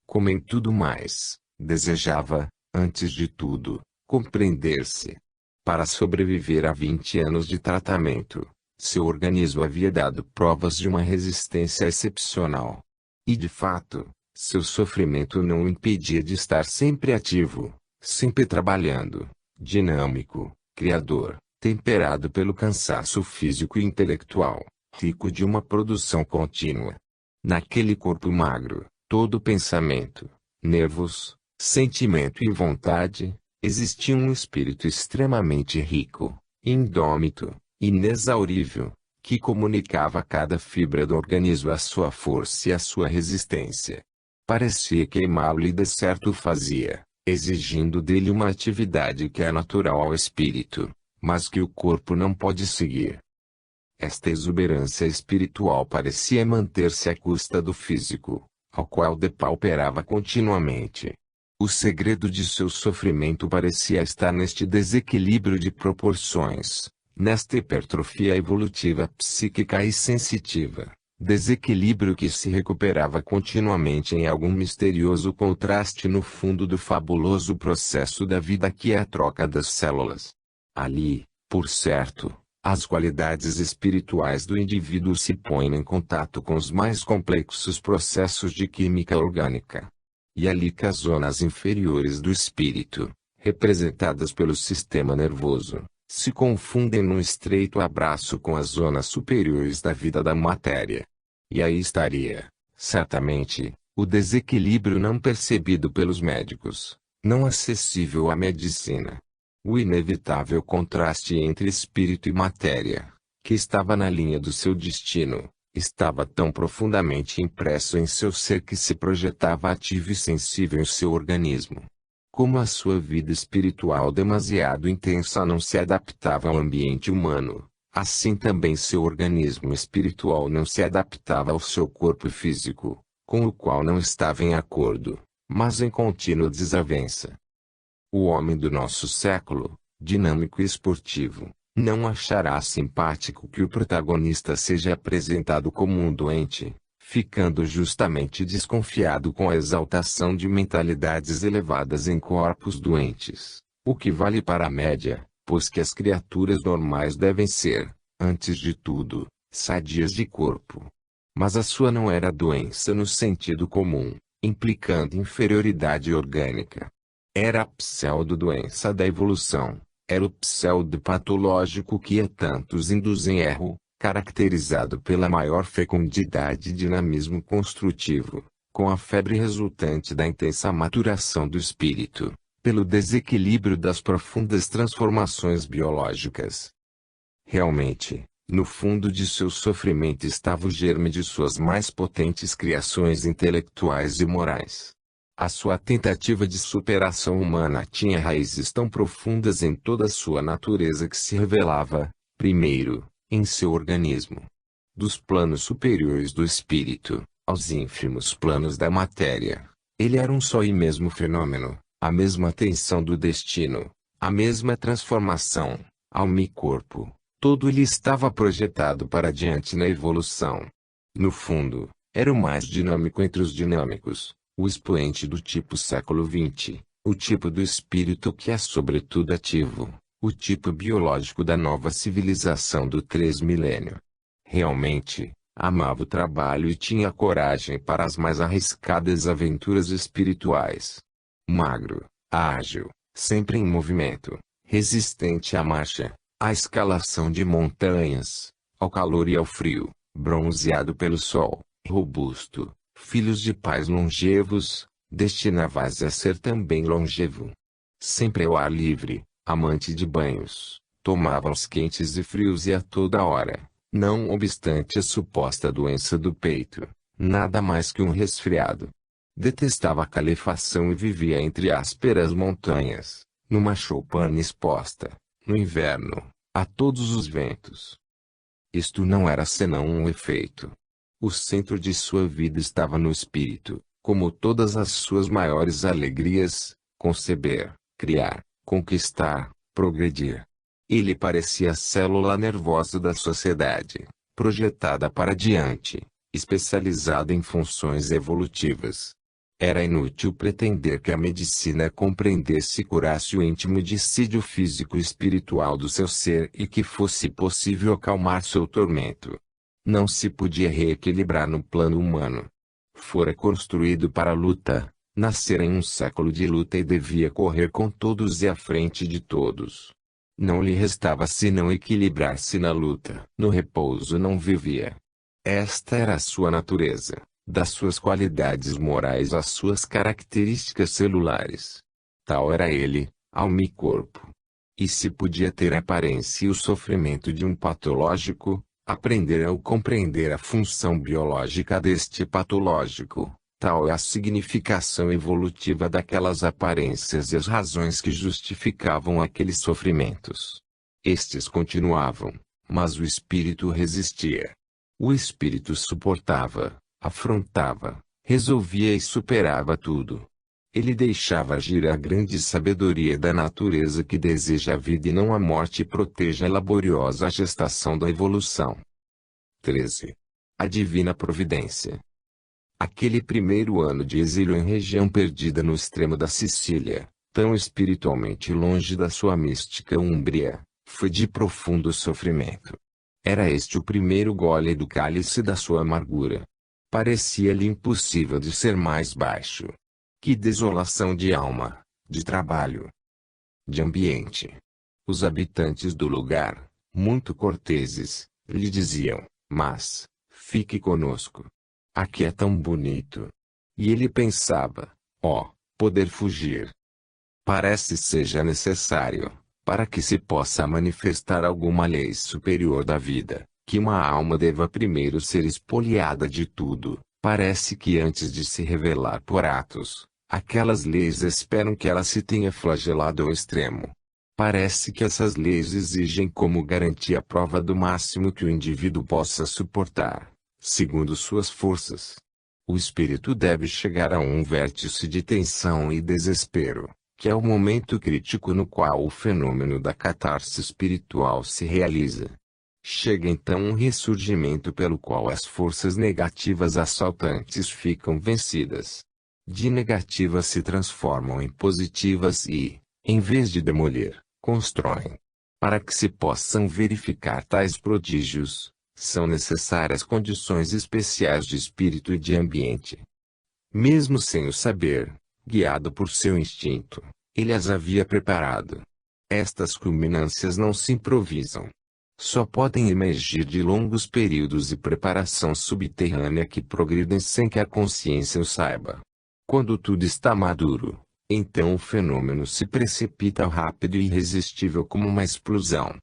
Como em tudo mais, desejava, antes de tudo, compreender-se. Para sobreviver a 20 anos de tratamento, seu organismo havia dado provas de uma resistência excepcional. E de fato, seu sofrimento não o impedia de estar sempre ativo, sempre trabalhando, dinâmico, criador, temperado pelo cansaço físico e intelectual, rico de uma produção contínua. Naquele corpo magro, todo pensamento, nervos, sentimento e vontade, existia um espírito extremamente rico, indômito, inexaurível, que comunicava a cada fibra do organismo a sua força e a sua resistência. Parecia queimá-lo e de certo o fazia, exigindo dele uma atividade que é natural ao espírito, mas que o corpo não pode seguir. Esta exuberância espiritual parecia manter-se à custa do físico, ao qual depauperava continuamente. O segredo de seu sofrimento parecia estar neste desequilíbrio de proporções, nesta hipertrofia evolutiva psíquica e sensitiva, desequilíbrio que se recuperava continuamente em algum misterioso contraste no fundo do fabuloso processo da vida que é a troca das células. Ali, por certo, as qualidades espirituais do indivíduo se põem em contato com os mais complexos processos de química orgânica. E ali que as zonas inferiores do espírito, representadas pelo sistema nervoso, se confundem num estreito abraço com as zonas superiores da vida da matéria. E aí estaria, certamente, o desequilíbrio não percebido pelos médicos, não acessível à medicina. O inevitável contraste entre espírito e matéria, que estava na linha do seu destino, estava tão profundamente impresso em seu ser que se projetava ativo e sensível em seu organismo. Como a sua vida espiritual demasiado intensa não se adaptava ao ambiente humano, assim também seu organismo espiritual não se adaptava ao seu corpo físico, com o qual não estava em acordo, mas em contínua desavença. O homem do nosso século, dinâmico e esportivo, não achará simpático que o protagonista seja apresentado como um doente, ficando justamente desconfiado com a exaltação de mentalidades elevadas em corpos doentes, o que vale para a média, pois que as criaturas normais devem ser, antes de tudo, sadias de corpo. Mas a sua não era doença no sentido comum, implicando inferioridade orgânica. Era a pseudo-doença da evolução, era o pseudo-patológico que a tantos induz em erro, caracterizado pela maior fecundidade e dinamismo construtivo, com a febre resultante da intensa maturação do espírito, pelo desequilíbrio das profundas transformações biológicas. Realmente, no fundo de seu sofrimento estava o germe de suas mais potentes criações intelectuais e morais. A sua tentativa de superação humana tinha raízes tão profundas em toda a sua natureza que se revelava, primeiro, em seu organismo. Dos planos superiores do espírito, aos ínfimos planos da matéria, ele era um só e mesmo fenômeno, a mesma tensão do destino, a mesma transformação, alma e corpo, todo ele estava projetado para diante na evolução. No fundo, era o mais dinâmico entre os dinâmicos. O expoente do tipo século XX, o tipo do espírito que é sobretudo ativo, o tipo biológico da nova civilização do Transmilênio. Realmente, amava o trabalho e tinha coragem para as mais arriscadas aventuras espirituais. Magro, ágil, sempre em movimento, resistente à marcha, à escalação de montanhas, ao calor e ao frio, bronzeado pelo sol, robusto. Filhos de pais longevos, destinavais a ser também longevo. Sempre ao ar livre, amante de banhos, tomava os quentes e frios e a toda hora, não obstante a suposta doença do peito, nada mais que um resfriado. Detestava a calefação e vivia entre ásperas montanhas, numa choupana exposta, no inverno, a todos os ventos. Isto não era senão um efeito. O centro de sua vida estava no espírito, como todas as suas maiores alegrias, conceber, criar, conquistar, progredir. Ele parecia a célula nervosa da sociedade, projetada para diante, especializada em funções evolutivas. Era inútil pretender que a medicina compreendesse e curasse o íntimo dissídio físico e espiritual do seu ser e que fosse possível acalmar seu tormento. Não se podia reequilibrar no plano humano. Fora construído para a luta, nascera em um século de luta e devia correr com todos e à frente de todos. Não lhe restava senão equilibrar-se na luta. No repouso não vivia. Esta era a sua natureza, das suas qualidades morais às suas características celulares. Tal era ele, alma e corpo. E se podia ter a aparência e o sofrimento de um patológico, aprender ou compreender a função biológica deste patológico, tal é a significação evolutiva daquelas aparências e as razões que justificavam aqueles sofrimentos. Estes continuavam, mas o espírito resistia. O espírito suportava, afrontava, resolvia e superava tudo. Ele deixava agir a grande sabedoria da natureza que deseja a vida e não a morte e protege a laboriosa gestação da evolução. 13. A Divina Providência. Aquele primeiro ano de exílio em região perdida no extremo da Sicília, tão espiritualmente longe da sua mística Úmbria, foi de profundo sofrimento. Era este o primeiro gole do cálice da sua amargura. Parecia-lhe impossível de ser mais baixo. Que desolação de alma, de trabalho, de ambiente! Os habitantes do lugar, muito corteses, lhe diziam: mas, fique conosco. Aqui é tão bonito. E ele pensava: ó, poder fugir. Parece seja necessário, para que se possa manifestar alguma lei superior da vida, que uma alma deva primeiro ser espoliada de tudo. Parece que antes de se revelar por atos, aquelas leis esperam que ela se tenha flagelado ao extremo. Parece que essas leis exigem como garantia a prova do máximo que o indivíduo possa suportar, segundo suas forças. O espírito deve chegar a um vértice de tensão e desespero, que é o momento crítico no qual o fenômeno da catarse espiritual se realiza. Chega então um ressurgimento pelo qual as forças negativas assaltantes ficam vencidas. De negativas se transformam em positivas e, em vez de demolir, constroem. Para que se possam verificar tais prodígios, são necessárias condições especiais de espírito e de ambiente. Mesmo sem o saber, guiado por seu instinto, ele as havia preparado. Estas culminâncias não se improvisam. Só podem emergir de longos períodos de preparação subterrânea que progridem sem que a consciência o saiba. Quando tudo está maduro, então o fenômeno se precipita rápido e irresistível como uma explosão.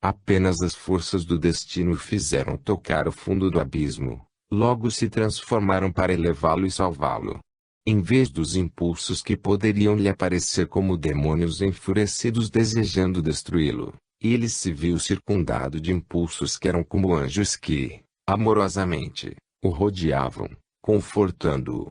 Apenas as forças do destino o fizeram tocar o fundo do abismo, logo se transformaram para elevá-lo e salvá-lo. Em vez dos impulsos que poderiam lhe aparecer como demônios enfurecidos desejando destruí-lo, ele se viu circundado de impulsos que eram como anjos que, amorosamente, o rodeavam, confortando-o.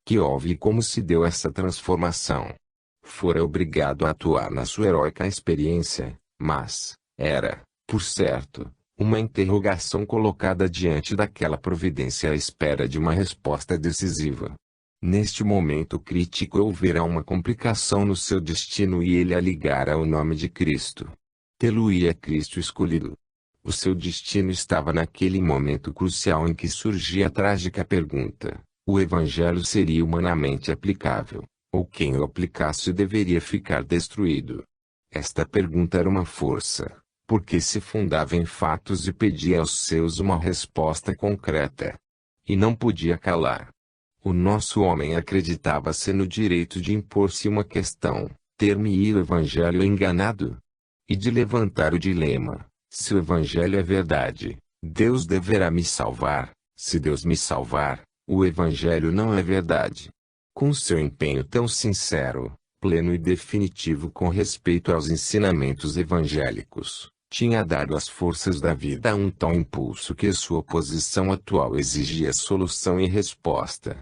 Que houve e como se deu essa transformação? Fora obrigado a atuar na sua heróica experiência, mas, era, por certo, uma interrogação colocada diante daquela providência à espera de uma resposta decisiva. Neste momento crítico houvera uma complicação no seu destino e ele a ligara ao nome de Cristo. Tê-lo-ia Cristo escolhido. O seu destino estava naquele momento crucial em que surgia a trágica pergunta: o Evangelho seria humanamente aplicável, ou quem o aplicasse deveria ficar destruído? Esta pergunta era uma força, porque se fundava em fatos e pedia aos seus uma resposta concreta. E não podia calar. O nosso homem acreditava-se no direito de impor-se uma questão: ter-me-ia o Evangelho enganado? E de levantar o dilema: se o Evangelho é verdade, Deus deverá me salvar; se Deus me salvar, o Evangelho não é verdade. Com seu empenho tão sincero, pleno e definitivo com respeito aos ensinamentos evangélicos, tinha dado às forças da vida um tal impulso que sua posição atual exigia solução e resposta.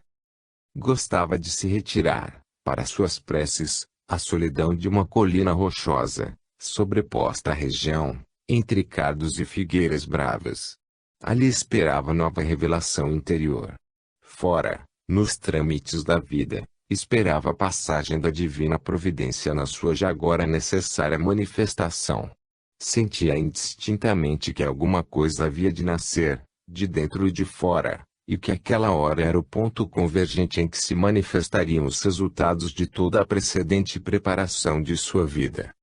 Gostava de se retirar, para suas preces, à solidão de uma colina rochosa, sobreposta à região, entre cardos e figueiras bravas. Ali esperava nova revelação interior. Fora, nos trâmites da vida, esperava a passagem da divina providência na sua já agora necessária manifestação. Sentia indistintamente que alguma coisa havia de nascer, de dentro e de fora, e que aquela hora era o ponto convergente em que se manifestariam os resultados de toda a precedente preparação de sua vida.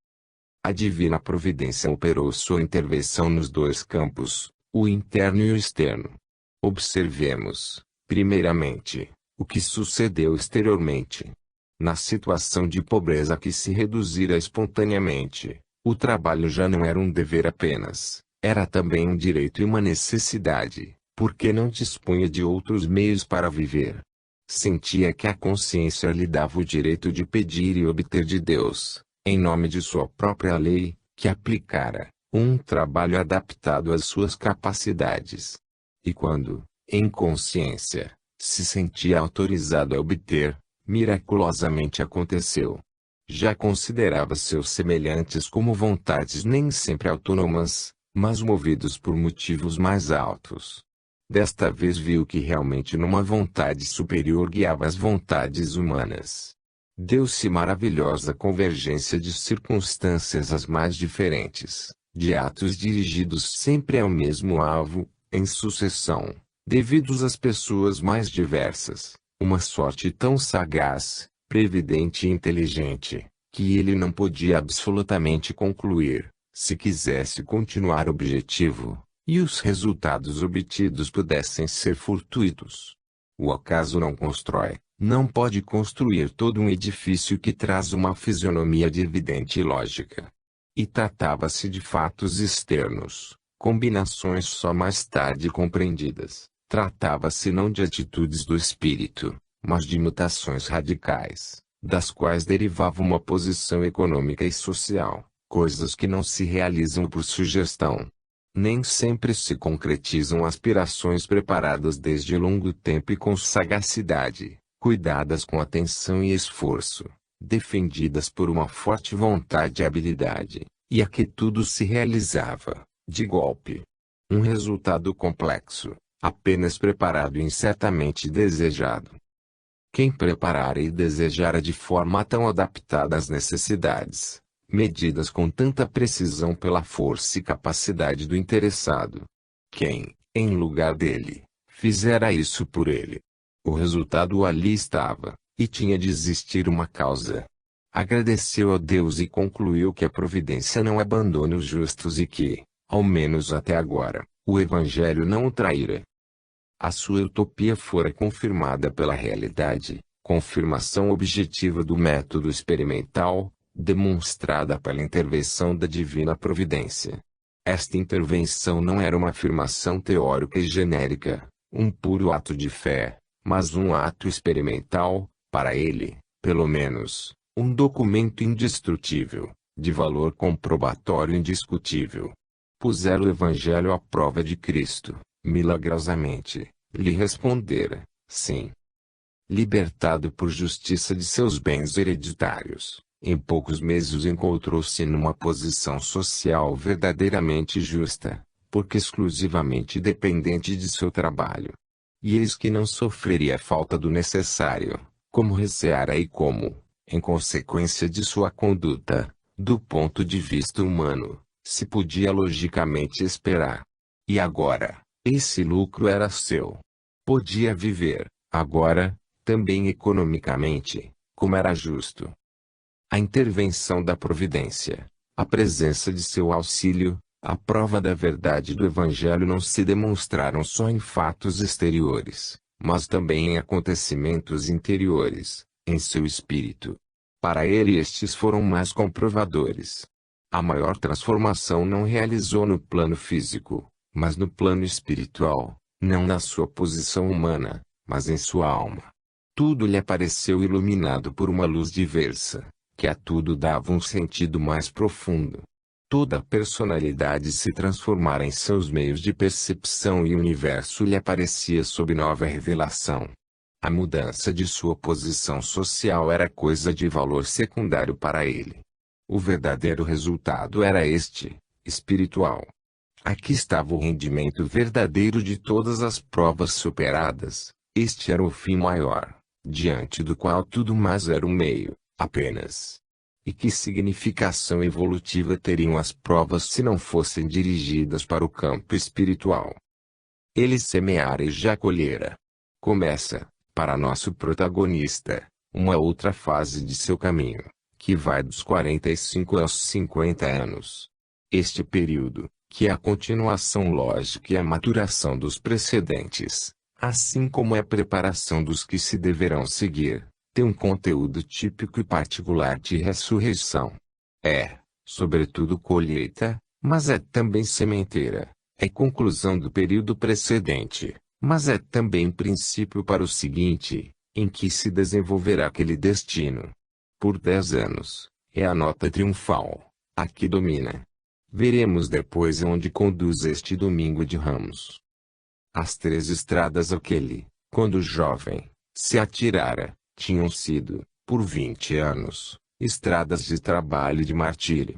A divina providência operou sua intervenção nos dois campos, o interno e o externo. Observemos, primeiramente, o que sucedeu exteriormente. Na situação de pobreza que se reduzira espontaneamente, o trabalho já não era um dever apenas, era também um direito e uma necessidade, porque não dispunha de outros meios para viver. Sentia que a consciência lhe dava o direito de pedir e obter de Deus, em nome de sua própria lei, que aplicara um trabalho adaptado às suas capacidades. E quando, em consciência, se sentia autorizado a obter, miraculosamente aconteceu. Já considerava seus semelhantes como vontades nem sempre autônomas, mas movidos por motivos mais altos. Desta vez viu que realmente numa vontade superior guiava as vontades humanas. Deu-se maravilhosa convergência de circunstâncias as mais diferentes, de atos dirigidos sempre ao mesmo alvo, em sucessão, devidos às pessoas mais diversas, uma sorte tão sagaz, previdente e inteligente, que ele não podia absolutamente concluir, se quisesse continuar objetivo, e os resultados obtidos pudessem ser fortuitos. O acaso não constrói, não pode construir todo um edifício que traz uma fisionomia de evidente lógica. E tratava-se de fatos externos, combinações só mais tarde compreendidas. Tratava-se não de atitudes do espírito, mas de mutações radicais, das quais derivava uma posição econômica e social, coisas que não se realizam por sugestão. Nem sempre se concretizam aspirações preparadas desde longo tempo e com sagacidade, cuidadas com atenção e esforço, defendidas por uma forte vontade e habilidade, e a que tudo se realizava, de golpe. Um resultado complexo, apenas preparado e incertamente desejado. Quem preparara e desejara de forma tão adaptada às necessidades, medidas com tanta precisão pela força e capacidade do interessado? Quem, em lugar dele, fizera isso por ele? O resultado ali estava, e tinha de existir uma causa. Agradeceu a Deus e concluiu que a providência não abandona os justos e que, ao menos até agora, o Evangelho não o traíra. A sua utopia fora confirmada pela realidade, confirmação objetiva do método experimental, demonstrada pela intervenção da divina providência. Esta intervenção não era uma afirmação teórica e genérica, um puro ato de fé, mas um ato experimental, para ele, pelo menos, um documento indestrutível, de valor comprobatório indiscutível. Pusera o Evangelho à prova de Cristo, milagrosamente, lhe respondera, sim. Libertado por justiça de seus bens hereditários, em poucos meses encontrou-se numa posição social verdadeiramente justa, porque exclusivamente dependente de seu trabalho. E eis que não sofreria a falta do necessário, como receara e como, em consequência de sua conduta, do ponto de vista humano, se podia logicamente esperar. E agora, esse lucro era seu. Podia viver, agora, também economicamente, como era justo. A intervenção da providência, a presença de seu auxílio, a prova da verdade do Evangelho não se demonstraram só em fatos exteriores, mas também em acontecimentos interiores, em seu espírito. Para ele estes foram mais comprovadores. A maior transformação não realizou no plano físico, mas no plano espiritual, não na sua posição humana, mas em sua alma. Tudo lhe apareceu iluminado por uma luz diversa, que a tudo dava um sentido mais profundo. Toda a personalidade se transformara em seus meios de percepção e o universo lhe aparecia sob nova revelação. A mudança de sua posição social era coisa de valor secundário para ele. O verdadeiro resultado era este, espiritual. Aqui estava o rendimento verdadeiro de todas as provas superadas, Este era o fim maior, diante do qual tudo mais era um meio, apenas. E que significação evolutiva teriam as provas se não fossem dirigidas para o campo espiritual? Ele semeara e já colhera. Começa, para nosso protagonista, uma outra fase de seu caminho, que vai dos 45 aos 50 anos. Este período, que é a continuação lógica e a maturação dos precedentes, assim como é a preparação dos que se deverão seguir, tem um conteúdo típico e particular de ressurreição. É, sobretudo colheita, mas é também sementeira. É conclusão do período precedente, mas é também princípio para o seguinte, em que se desenvolverá aquele destino. Por 10 anos, é a nota triunfal, a que domina. Veremos depois onde conduz este domingo de Ramos. As 3 estradas a que ele, quando jovem, se atirara, tinham sido, por 20 anos, estradas de trabalho e de martírio.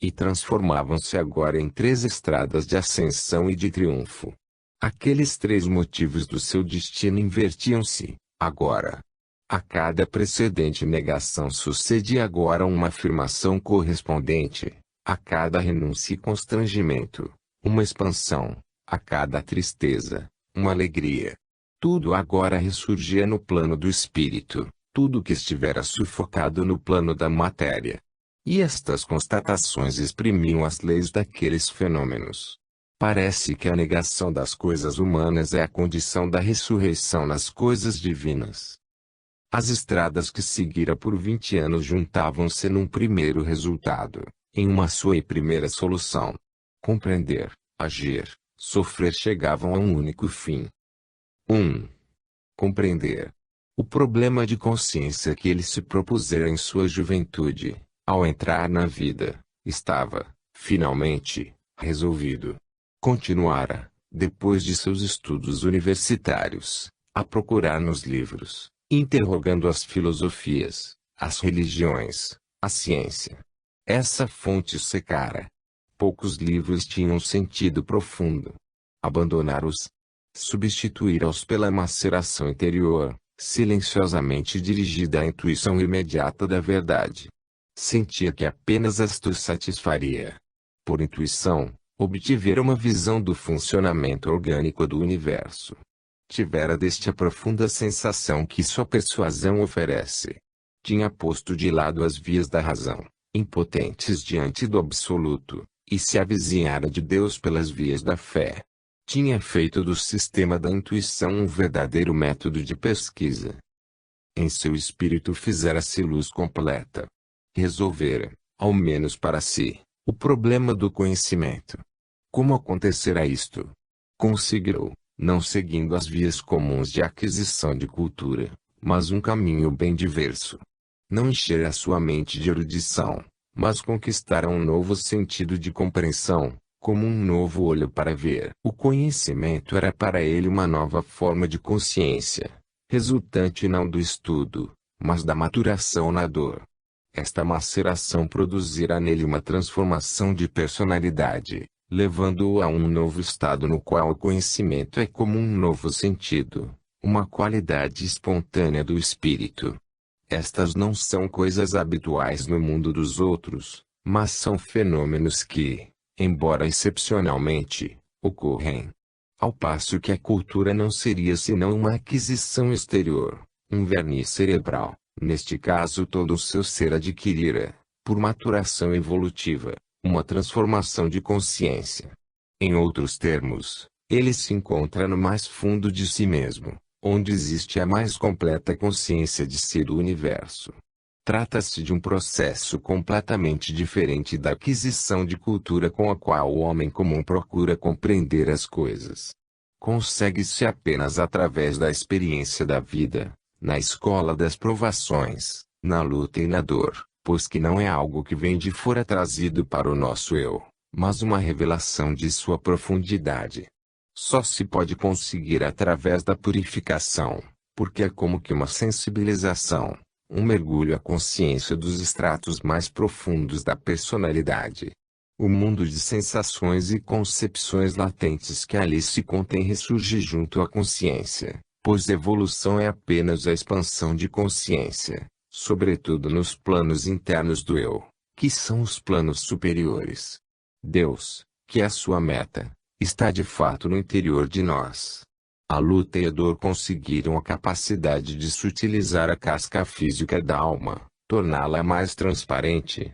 E transformavam-se agora em 3 estradas de ascensão e de triunfo. Aqueles 3 motivos do seu destino invertiam-se, agora. A cada precedente negação sucedia agora uma afirmação correspondente, a cada renúncia e constrangimento, uma expansão, a cada tristeza, uma alegria. Tudo agora ressurgia no plano do espírito, tudo que estivera sufocado no plano da matéria. E estas constatações exprimiam as leis daqueles fenômenos. Parece que a negação das coisas humanas é a condição da ressurreição nas coisas divinas. As estradas que seguira por 20 anos juntavam-se num primeiro resultado, em uma só e primeira solução. Compreender, agir, sofrer chegavam a um único fim. 1. Compreender. O problema de consciência que ele se propusera em sua juventude, ao entrar na vida, estava, finalmente, resolvido. Continuara, depois de seus estudos universitários, a procurar nos livros, interrogando as filosofias, as religiões, a ciência. Essa fonte secara. Poucos livros tinham sentido profundo. Abandonar-os, substituí-los pela maceração interior, silenciosamente dirigida à intuição imediata da verdade. Sentia que apenas esta o satisfaria. Por intuição, obtivera uma visão do funcionamento orgânico do universo. Tivera deste a profunda sensação que só persuasão oferece. Tinha posto de lado as vias da razão, impotentes diante do absoluto, e se avizinhara de Deus pelas vias da fé. Tinha feito do sistema da intuição um verdadeiro método de pesquisa. Em seu espírito fizera-se luz completa. Resolvera, ao menos para si, o problema do conhecimento. Como acontecerá isto? Conseguiu, não seguindo as vias comuns de aquisição de cultura, mas um caminho bem diverso. Não encher a sua mente de erudição, mas conquistar um novo sentido de compreensão, como um novo olho para ver. O conhecimento era para ele uma nova forma de consciência, resultante não do estudo, mas da maturação na dor. Esta maceração produzirá nele uma transformação de personalidade, levando-o a um novo estado no qual o conhecimento é como um novo sentido, uma qualidade espontânea do espírito. Estas não são coisas habituais no mundo dos outros, mas são fenômenos que, embora excepcionalmente, ocorrem. Ao passo que a cultura não seria senão uma aquisição exterior, um verniz cerebral, neste caso todo o seu ser adquirira, por maturação evolutiva, uma transformação de consciência. Em outros termos, ele se encontra no mais fundo de si mesmo, onde existe a mais completa consciência de si do universo. Trata-se de um processo completamente diferente da aquisição de cultura com a qual o homem comum procura compreender as coisas. Consegue-se apenas através da experiência da vida, na escola das provações, na luta e na dor, pois que não é algo que vem de fora trazido para o nosso eu, mas uma revelação de sua profundidade. Só se pode conseguir através da purificação, porque é como que uma sensibilização, um mergulho à consciência dos estratos mais profundos da personalidade. O mundo de sensações e concepções latentes que ali se contém ressurge junto à consciência, Pois evolução é apenas a expansão de consciência, sobretudo nos planos internos do eu, que são os planos superiores. Deus, que é a sua meta, está de fato no interior de nós. A luta e a dor conseguiram a capacidade de sutilizar a casca física da alma, torná-la mais transparente,